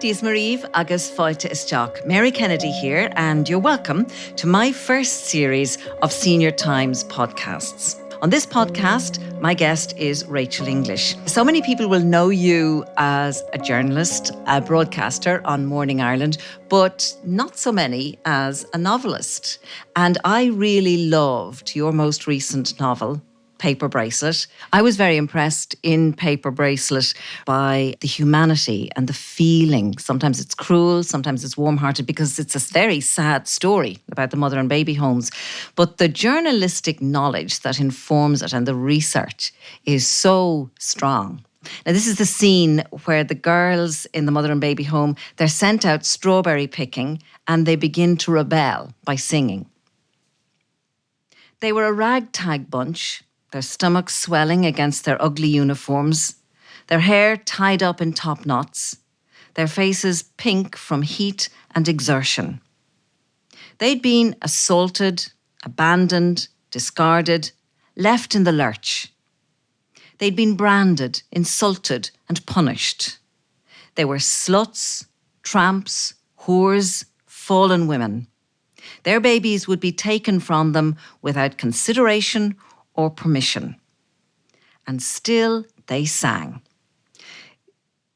Dies Mariv agus fáilte isteach. Mary Kennedy here, and you're welcome to my first series of Senior Times podcasts. On this podcast, my guest is Rachael English. So many people will know you as a journalist, a broadcaster on Morning Ireland, but not so many as a novelist. And I really loved your most recent novel, Paper Bracelet. I was very impressed in Paper Bracelet by the humanity and the feeling. Sometimes it's cruel, sometimes it's warm-hearted, because it's a very sad story about the mother and baby homes. But the journalistic knowledge that informs it and the research is so strong. Now, this is the scene where the girls in the mother and baby home, they're sent out strawberry picking and they begin to rebel by singing. They were a ragtag bunch, their stomachs swelling against their ugly uniforms, their hair tied up in top knots, their faces pink from heat and exertion. They'd been assaulted, abandoned, discarded, left in the lurch. They'd been branded, insulted and punished. They were sluts, tramps, whores, fallen women. Their babies would be taken from them without consideration or permission. And still they sang.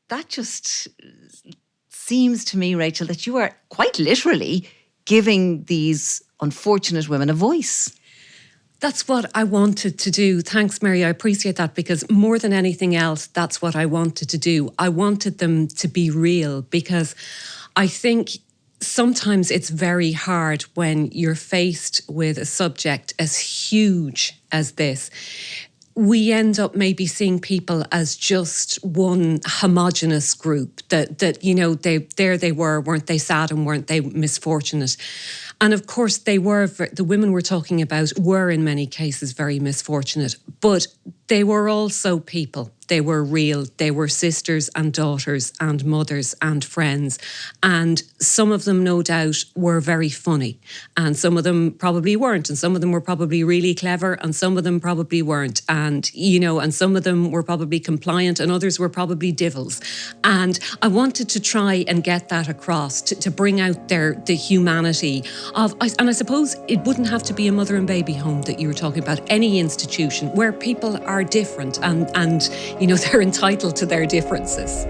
That just seems to me, Rachael, that you are quite literally giving these unfortunate women a voice. That's what I wanted to do. Thanks, Mary. I appreciate that, because more than anything else, that's what I wanted to do. I wanted them to be real, because I think sometimes it's very hard when you're faced with a subject as huge as this. We end up maybe seeing people as just one homogenous group that you know, they were, weren't they sad and weren't they misfortunate? And of course the women we're talking about were in many cases very misfortunate, but they were also people. They were real. They were sisters and daughters and mothers and friends. And some of them, no doubt, were very funny. And some of them probably weren't. And some of them were probably really clever. And some of them probably weren't. And, you know, and some of them were probably compliant and others were probably divils. And I wanted to try and get that across, to bring out the humanity of, and I suppose it wouldn't have to be a mother and baby home that you were talking about, any institution where people are different and you know, they're entitled to their differences.